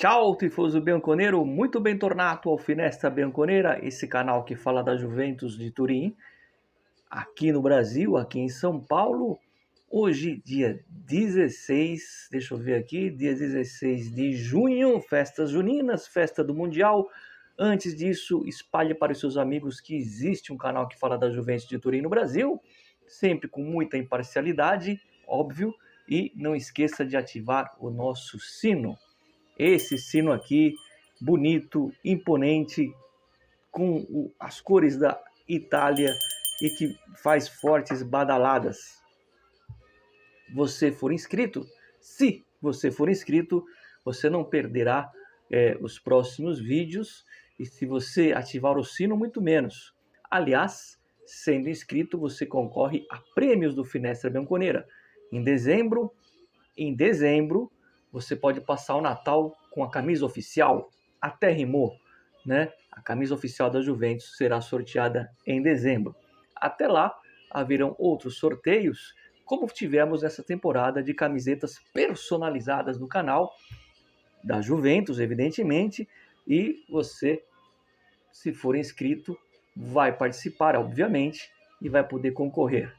Ciao, tifoso bianconero, muito bem tornato ao Finestra Bianconera, esse canal que fala da Juventus de Turim, aqui no Brasil, aqui em São Paulo. Hoje, dia 16, deixa eu ver aqui, dia 16 de junho, festas juninas, festa do Mundial. Antes disso, espalhe para os seus amigos que existe um canal que fala da Juventus de Turim no Brasil, sempre com muita imparcialidade, óbvio, e não esqueça de ativar o nosso sino. Esse sino aqui, bonito, imponente, com as cores da Itália e que faz fortes badaladas. Se você for inscrito, você não perderá os próximos vídeos, e se você ativar o sino, muito menos. Aliás, sendo inscrito, você concorre a prêmios do Finestra Bianconera. Em dezembro, você pode passar o Natal com a camisa oficial. Até rimou, né? A camisa oficial da Juventus será sorteada em dezembro. Até lá, haverão outros sorteios, como tivemos nessa temporada, de camisetas personalizadas no canal, da Juventus, evidentemente, e você, se for inscrito, vai participar, obviamente, e vai poder concorrer,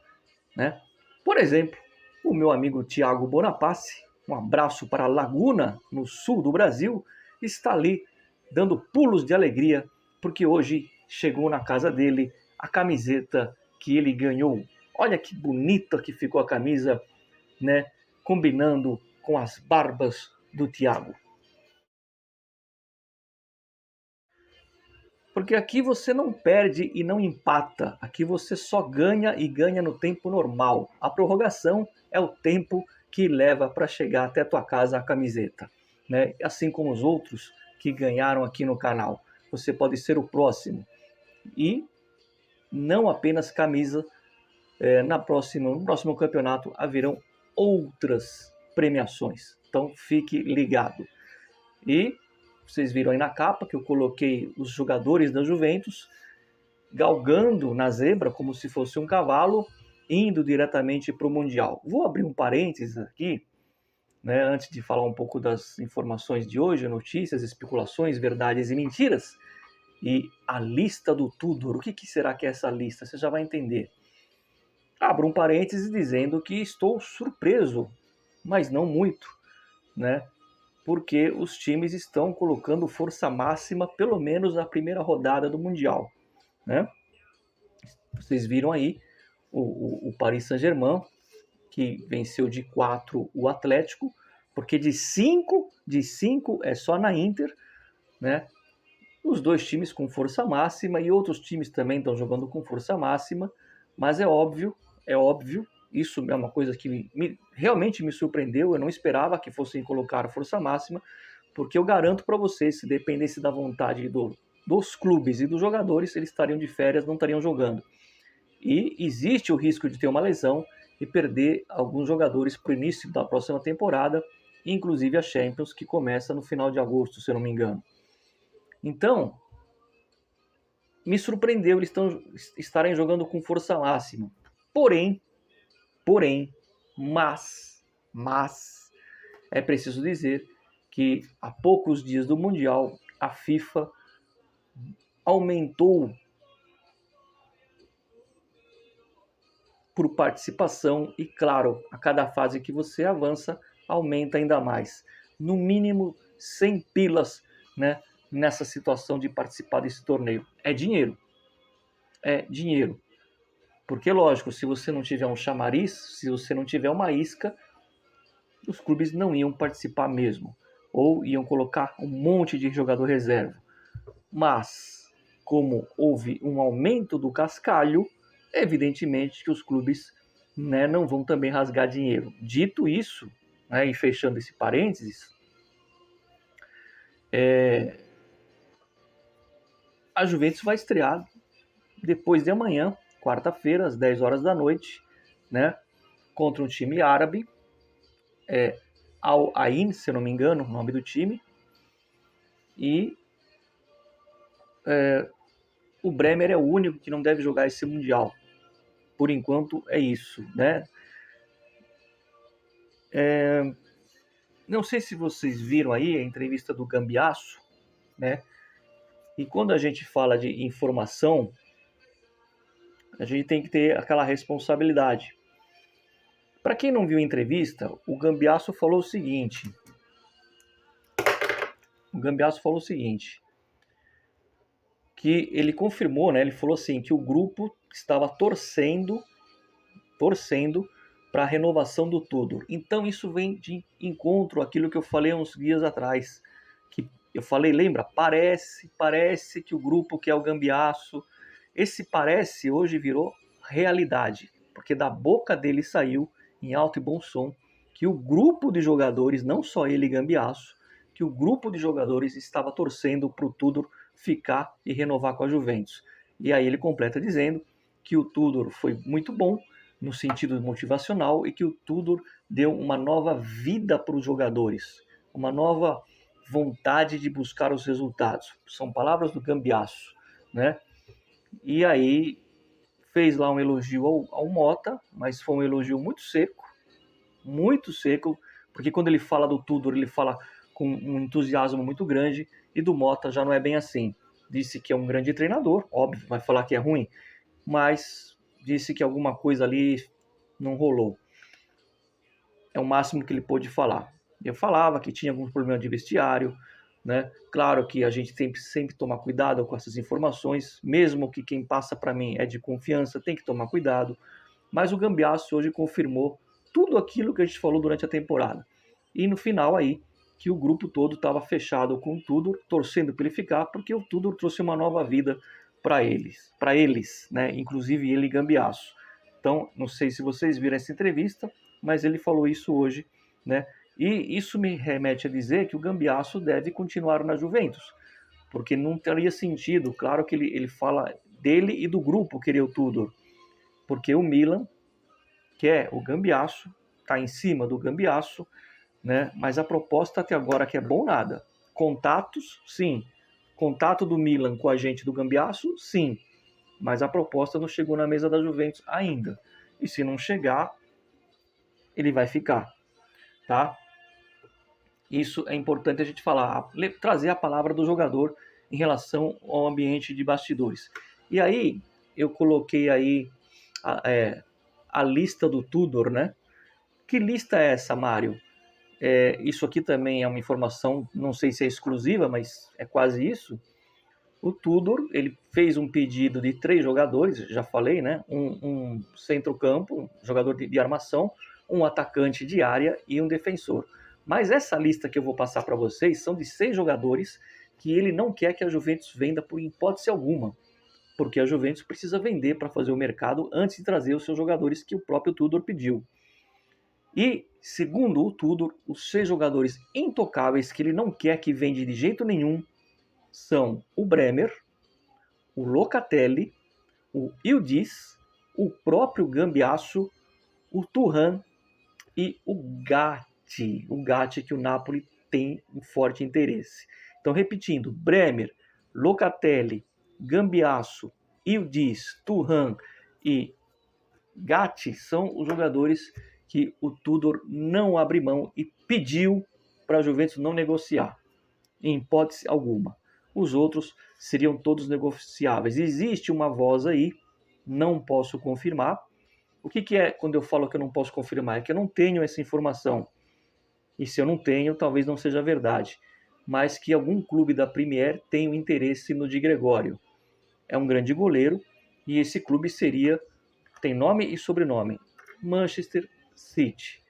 né? Por exemplo, o meu amigo Thiago Bonapace, um abraço para Laguna, no sul do Brasil, está ali dando pulos de alegria, porque hoje chegou na casa dele a camiseta que ele ganhou. Olha que bonita que ficou a camisa, né? Combinando com as barbas do Thiago. Porque aqui você não perde e não empata. Aqui você só ganha e ganha no tempo normal. A prorrogação é o tempo que leva para chegar até a tua casa a camiseta, né? Assim como os outros que ganharam aqui no canal. Você pode ser o próximo. E não apenas camisa, no próximo campeonato haverão outras premiações. Então fique ligado. E vocês viram aí na capa que eu coloquei os jogadores da Juventus galgando na zebra como se fosse um cavalo, indo diretamente para o Mundial. Vou abrir um parênteses aqui, né, antes de falar um pouco das informações de hoje, notícias, especulações, verdades e mentiras. E a lista do Tudor, o que será que é essa lista? Você já vai entender. Abro um parênteses dizendo que estou surpreso, mas não muito, né? Porque os times estão colocando força máxima, pelo menos na primeira rodada do Mundial, né? Vocês viram aí o Paris Saint-Germain, que venceu de 4 o Atlético, porque de 5 é só na Inter, né? Os dois times com força máxima, e outros times também estão jogando com força máxima, mas é óbvio, isso é uma coisa que realmente me surpreendeu. Eu não esperava que fossem colocar força máxima, porque eu garanto para vocês, se dependesse da vontade dos clubes e dos jogadores, eles estariam de férias, não estariam jogando. E existe o risco de ter uma lesão e perder alguns jogadores para o início da próxima temporada, inclusive a Champions, que começa no final de agosto, se eu não me engano. Então, me surpreendeu eles estarem jogando com força máxima. Mas, é preciso dizer que há poucos dias do Mundial, a FIFA aumentou por participação e, claro, a cada fase que você avança, aumenta ainda mais. No mínimo 100 pilas, né, nessa situação de participar desse torneio. É dinheiro. Porque, lógico, se você não tiver um chamariz, se você não tiver uma isca, os clubes não iam participar mesmo. Ou iam colocar um monte de jogador reserva. Mas, como houve um aumento do cascalho, evidentemente que os clubes, né, não vão também rasgar dinheiro. Dito isso, né, e fechando esse parênteses, a Juventus vai estrear depois de amanhã, quarta-feira, às 10 horas da noite, né, contra um time árabe, Al Ain, se eu não me engano, o nome do time, e o Bremer é o único que não deve jogar esse Mundial. Por enquanto é isso, né? não sei se vocês viram aí a entrevista do Gambiasso, né? E quando a gente fala de informação, a gente tem que ter aquela responsabilidade. Para quem não viu a entrevista, o Gambiasso falou o seguinte. Que ele confirmou, né? Ele falou assim que o grupo estava torcendo para a renovação do Tudor. Então isso vem de encontro àquilo que eu falei uns dias atrás, que eu falei, lembra? Parece que o grupo quer o Gambiasso. Esse parece hoje virou realidade, porque da boca dele saiu em alto e bom som que o grupo de jogadores, não só ele Gambiasso, que o grupo de jogadores estava torcendo para o Tudor ficar e renovar com a Juventus. E aí ele completa dizendo que o Tudor foi muito bom no sentido motivacional e que o Tudor deu uma nova vida para os jogadores, uma nova vontade de buscar os resultados. São palavras do Gambiasso, né? E aí fez lá um elogio ao Mota, mas foi um elogio muito seco, porque quando ele fala do Tudor, ele fala com um entusiasmo muito grande, e do Mota já não é bem assim. Disse que é um grande treinador, óbvio, vai falar que é ruim, mas disse que alguma coisa ali não rolou. É o máximo que ele pôde falar. Eu falava que tinha algum problema de vestiário, né? Claro que a gente tem que sempre tomar cuidado com essas informações, mesmo que quem passa para mim é de confiança, tem que tomar cuidado. Mas o Gambiasso hoje confirmou tudo aquilo que a gente falou durante a temporada. E no final aí, que o grupo todo estava fechado com o Tudor, torcendo para ele ficar, porque o Tudor trouxe uma nova vida para eles, né? Inclusive ele Gambiasso. Então, não sei se vocês viram essa entrevista, mas ele falou isso hoje, né? E isso me remete a dizer que o Gambiasso deve continuar na Juventus, porque não teria sentido, claro que ele fala dele e do grupo querer o Tudor, porque o Milan quer o Gambiasso, está em cima do Gambiasso, né? Mas a proposta até agora que é bom nada. Contatos, sim. Contato do Milan com a gente do Gambiasso, sim. Mas a proposta não chegou na mesa da Juventus ainda. E se não chegar, ele vai ficar, tá? Isso é importante a gente falar, trazer a palavra do jogador em relação ao ambiente de bastidores. E aí, eu coloquei aí a lista do Tudor, né? Que lista é essa, Mário? Isso aqui também é uma informação, não sei se é exclusiva, mas é quase isso. O Tudor, ele fez um pedido de 3 jogadores, já falei, né? Um centro-campo, um jogador de armação, um atacante de área e um defensor. Mas essa lista que eu vou passar para vocês são de 6 jogadores que ele não quer que a Juventus venda por hipótese alguma, porque a Juventus precisa vender para fazer o mercado antes de trazer os seus jogadores que o próprio Tudor pediu. E, segundo o Tudor, os 6 jogadores intocáveis que ele não quer que vende de jeito nenhum são o Bremer, o Locatelli, o Yildiz, o próprio Gambiasso, o Thuram e o Gatti. O Gatti que o Napoli tem um forte interesse. Então, repetindo, Bremer, Locatelli, Gambiasso, Yildiz, Thuram e Gatti são os jogadores que o Tudor não abre mão e pediu para a Juventus não negociar, em hipótese alguma. Os outros seriam todos negociáveis. Existe uma voz aí, não posso confirmar. O que é quando eu falo que eu não posso confirmar? É que eu não tenho essa informação. E se eu não tenho, talvez não seja verdade. Mas que algum clube da Premier tem um interesse no Di Gregório. É um grande goleiro e esse clube tem nome e sobrenome, Manchester City.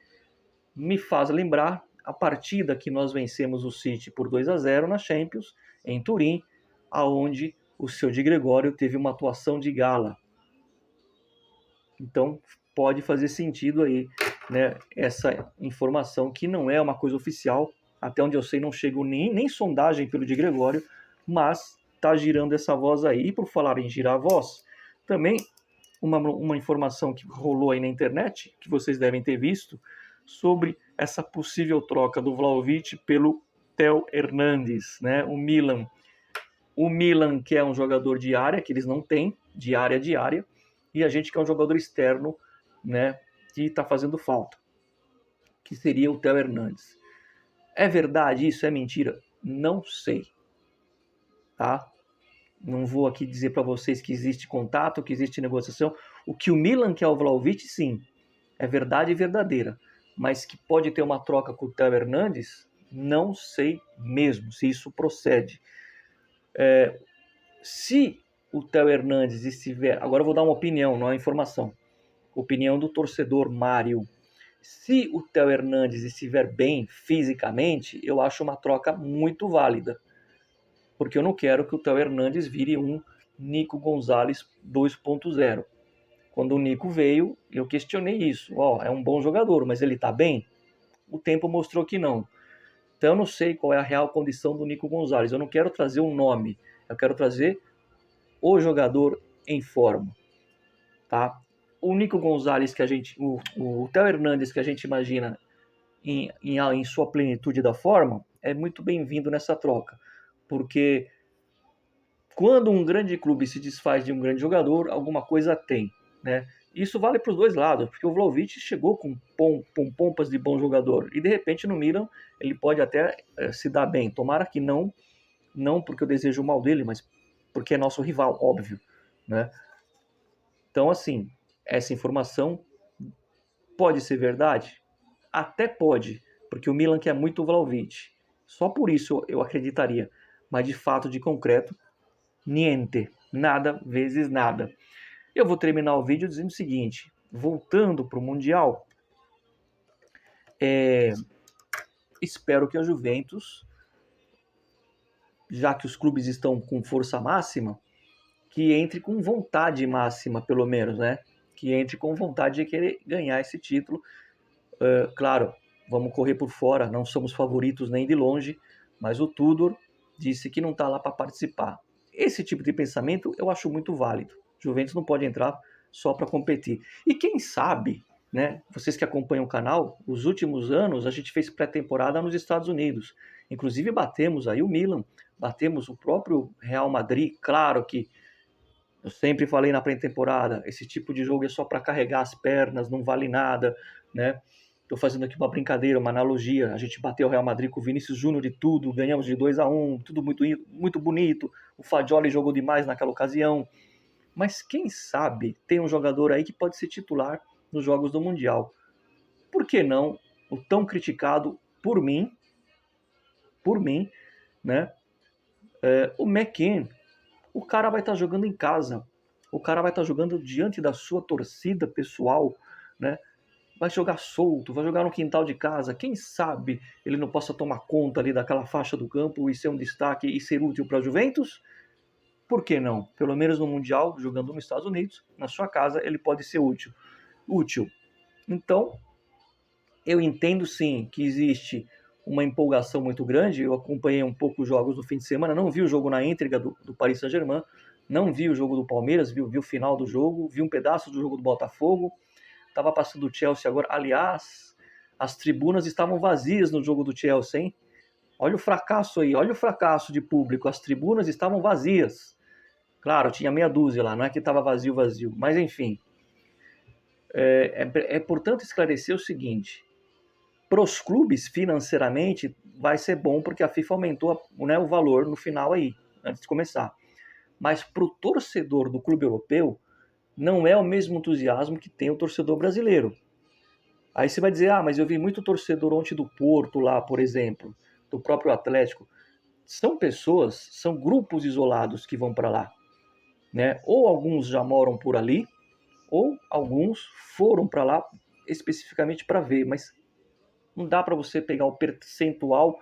Me faz lembrar a partida que nós vencemos o City por 2-0 na Champions, em Turim, aonde o seu Di Gregório teve uma atuação de gala. Então, pode fazer sentido aí, né, essa informação que não é uma coisa oficial, até onde eu sei não chegou nem sondagem pelo Di Gregório, mas está girando essa voz aí. E por falar em girar a voz, também uma informação que rolou aí na internet, que vocês devem ter visto, sobre essa possível troca do Vlahovic pelo Theo Hernandes, né? O Milan quer um jogador de área, que eles não têm, de área, e a gente quer um jogador externo, né, que está fazendo falta, que seria o Theo Hernandes. É verdade isso? É mentira? Não sei, tá? Não vou aqui dizer para vocês que existe contato, que existe negociação. O que o Milan quer o Vlahovic, sim, é verdade e verdadeira. Mas que pode ter uma troca com o Theo Hernandes, não sei mesmo se isso procede. Se o Theo Hernandes estiver... Agora eu vou dar uma opinião, não é informação. Opinião do torcedor Mário. Se o Theo Hernandes estiver bem fisicamente, eu acho uma troca muito válida. Porque eu não quero que o Theo Hernandes vire um Nico Gonzalez 2.0. Quando o Nico veio, eu questionei isso. É um bom jogador, mas ele está bem? O tempo mostrou que não. Então eu não sei qual é a real condição do Nico Gonzalez. Eu não quero trazer um nome, eu quero trazer o jogador em forma, tá? O Nico Gonzalez que a gente, o Theo Hernandes que a gente imagina em sua plenitude da forma, é muito bem-vindo nessa troca, porque quando um grande clube se desfaz de um grande jogador, alguma coisa tem, né? Isso vale para os dois lados, porque o Vlahovic chegou com pompas de bom jogador e de repente no Milan ele pode até se dar bem. Tomara que não porque eu desejo o mal dele, mas porque é nosso rival, óbvio, né? Então assim, essa informação pode ser verdade? Até pode, porque o Milan quer muito o Vlahovic. Só por isso eu acreditaria, mas de fato, de concreto, niente, nada vezes nada. Eu vou terminar o vídeo dizendo o seguinte, voltando para o Mundial, espero que a Juventus, já que os clubes estão com força máxima, que entre com vontade máxima, pelo menos, né? Que entre com vontade de querer ganhar esse título. Claro, vamos correr por fora, não somos favoritos nem de longe, mas o Tudor disse que não está lá para participar. Esse tipo de pensamento eu acho muito válido. Juventus não pode entrar só para competir. E quem sabe, né, vocês que acompanham o canal, os últimos anos a gente fez pré-temporada nos Estados Unidos. Inclusive batemos aí o Milan, batemos o próprio Real Madrid. Claro que eu sempre falei na pré-temporada, esse tipo de jogo é só para carregar as pernas, não vale nada, né? Estou fazendo aqui uma brincadeira, uma analogia. A gente bateu o Real Madrid com o Vinícius Júnior de tudo, ganhamos de 2-1, tudo muito, muito bonito. O Fagioli jogou demais naquela ocasião. Mas quem sabe tem um jogador aí que pode ser titular nos jogos do Mundial. Por que não o tão criticado por mim, né? O McKennie. O cara vai estar jogando em casa. O cara vai estar jogando diante da sua torcida pessoal, né? Vai jogar solto, vai jogar no quintal de casa. Quem sabe ele não possa tomar conta ali daquela faixa do campo e ser um destaque e ser útil para a Juventus? Por que não? Pelo menos no Mundial, jogando nos Estados Unidos, na sua casa, ele pode ser útil. Então, eu entendo sim que existe uma empolgação muito grande. Eu acompanhei um pouco os jogos do fim de semana, não vi o jogo na íntegra do Paris Saint-Germain, não vi o jogo do Palmeiras, vi o final do jogo, vi um pedaço do jogo do Botafogo. Estava passando o Chelsea agora. Aliás, as tribunas estavam vazias no jogo do Chelsea, hein? Olha o fracasso aí, olha o fracasso de público. As tribunas estavam vazias. Claro, tinha meia dúzia lá, não é que estava vazio. Mas enfim, é importante esclarecer o seguinte. Para os clubes, financeiramente, vai ser bom porque a FIFA aumentou o valor no final aí, antes de começar. Mas para o torcedor do clube europeu, não é o mesmo entusiasmo que tem o torcedor brasileiro. Aí você vai dizer, mas eu vi muito torcedor ontem do Porto lá, por exemplo, do próprio Atlético. São pessoas, são grupos isolados que vão para lá, né? Ou alguns já moram por ali, ou alguns foram para lá especificamente para ver, mas não dá para você pegar o percentual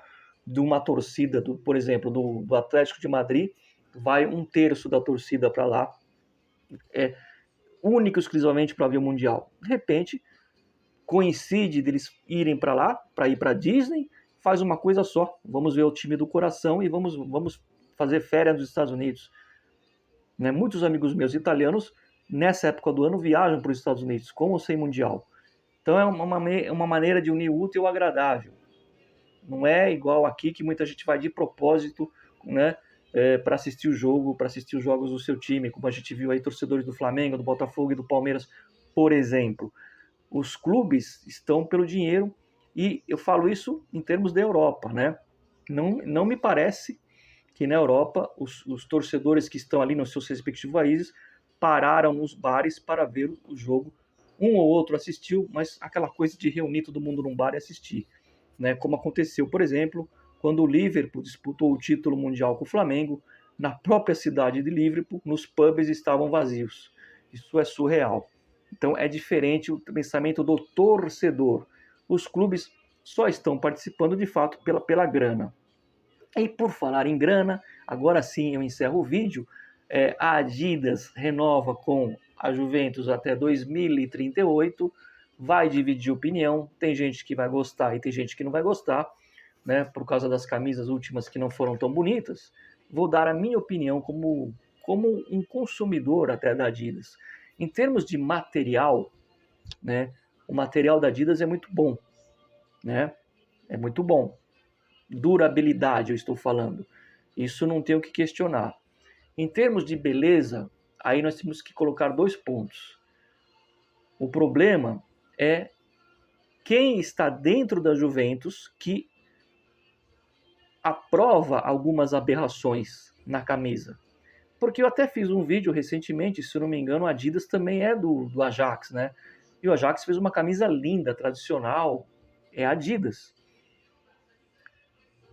de uma torcida, por exemplo, do Atlético de Madrid, vai 1/3 da torcida para lá, único e exclusivamente para ver o Mundial. De repente, coincide deles irem para lá, para ir para Disney, faz uma coisa só. Vamos ver o time do coração e vamos fazer férias nos Estados Unidos. Né? Muitos amigos meus italianos, nessa época do ano, viajam para os Estados Unidos, com ou sem Mundial. Então é uma maneira de unir o útil ao agradável. Não é igual aqui que muita gente vai de propósito, né, para assistir o jogo, para assistir os jogos do seu time, como a gente viu aí torcedores do Flamengo, do Botafogo e do Palmeiras, por exemplo. Os clubes estão pelo dinheiro E eu falo isso em termos da Europa, né? Não me parece que na Europa os torcedores que estão ali nos seus respectivos países pararam nos bares para ver o jogo. Um ou outro assistiu, mas aquela coisa de reunir todo mundo num bar e assistir, né? Como aconteceu, por exemplo, quando o Liverpool disputou o título mundial com o Flamengo, na própria cidade de Liverpool, nos pubs estavam vazios. Isso é surreal. Então é diferente o pensamento do torcedor. Os clubes só estão participando de fato pela grana. E por falar em grana, agora sim eu encerro o vídeo. A Adidas renova com a Juventus até 2038, vai dividir opinião, tem gente que vai gostar e tem gente que não vai gostar, né, por causa das camisas últimas que não foram tão bonitas. Vou dar a minha opinião como um consumidor até da Adidas. Em termos de material, né, o material da Adidas é muito bom, né? É muito bom. Durabilidade, eu estou falando. Isso não tem o que questionar. Em termos de beleza, aí nós temos que colocar 2 pontos. O problema é quem está dentro da Juventus que aprova algumas aberrações na camisa. Porque eu até fiz um vídeo recentemente, se eu não me engano, a Adidas também é do Ajax, né? E o Ajax fez uma camisa linda, tradicional, é Adidas.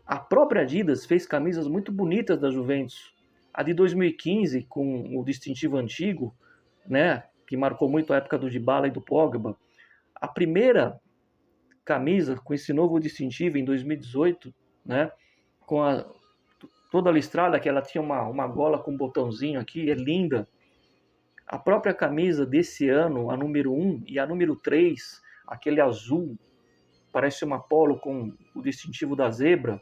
A própria Adidas fez camisas muito bonitas da Juventus. A de 2015, com o distintivo antigo, né, que marcou muito a época do Dybala e do Pogba. A primeira camisa com esse novo distintivo em 2018, né, com toda a listrada, que ela tinha uma gola com um botãozinho aqui, é linda. A própria camisa desse ano, a número 1 e a número 3, aquele azul, parece uma polo com o distintivo da zebra,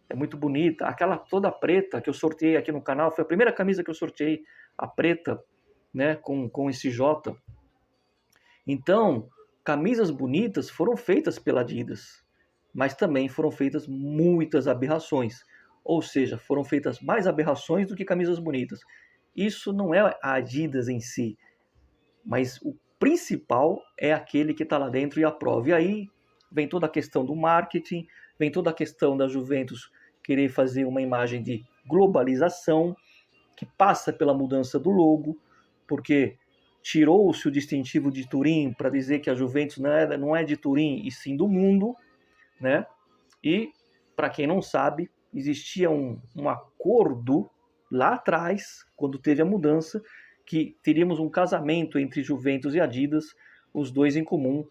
é muito bonita. Aquela toda preta que eu sorteei aqui no canal, foi a primeira camisa que eu sorteei, a preta, né, com esse J. Então, camisas bonitas foram feitas pela Adidas, mas também foram feitas muitas aberrações. Ou seja, foram feitas mais aberrações do que camisas bonitas. Isso não é a Adidas em si, mas o principal é aquele que está lá dentro e aprova. E aí vem toda a questão do marketing, vem toda a questão da Juventus querer fazer uma imagem de globalização, que passa pela mudança do logo, porque tirou-se o distintivo de Turim para dizer que a Juventus não é de Turim e sim do mundo, né? E, para quem não sabe, existia um acordo lá atrás, quando teve a mudança, que teríamos um casamento entre Juventus e Adidas, os dois em comum,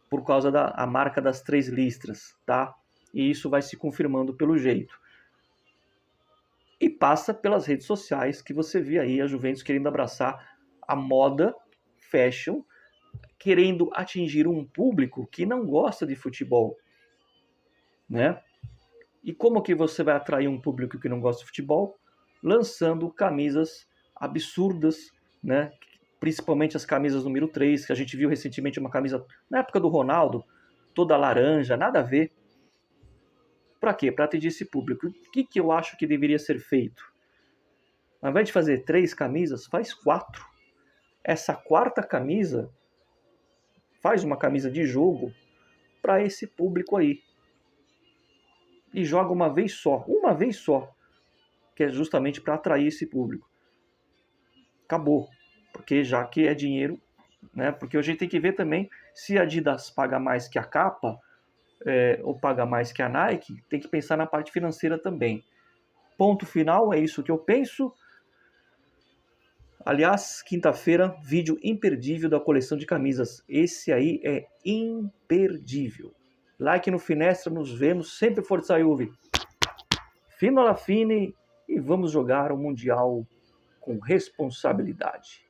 por causa da marca das 3 listras, tá? E isso vai se confirmando pelo jeito. E passa pelas redes sociais, que você vê aí a Juventus querendo abraçar a moda, fashion, querendo atingir um público que não gosta de futebol, né? E como que você vai atrair um público que não gosta de futebol? Lançando camisas absurdas, né? Principalmente as camisas número 3, que a gente viu recentemente uma camisa na época do Ronaldo, toda laranja, nada a ver. Para quê? Para atingir esse público. O que eu acho que deveria ser feito? Ao invés de fazer 3 camisas, faz 4. Essa 4ª camisa, faz uma camisa de jogo para esse público aí. E joga uma vez só, que é justamente para atrair esse público. Acabou. Porque já que é dinheiro, né? Porque a gente tem que ver também se a Adidas paga mais que a capa, ou paga mais que a Nike, tem que pensar na parte financeira também. Ponto final, é isso que eu penso. Aliás, quinta-feira, vídeo imperdível da coleção de camisas. Esse aí é imperdível. Like no Finestra, nos vemos. Sempre Forza Juve. Fino alla fine e vamos jogar o Mundial com responsabilidade.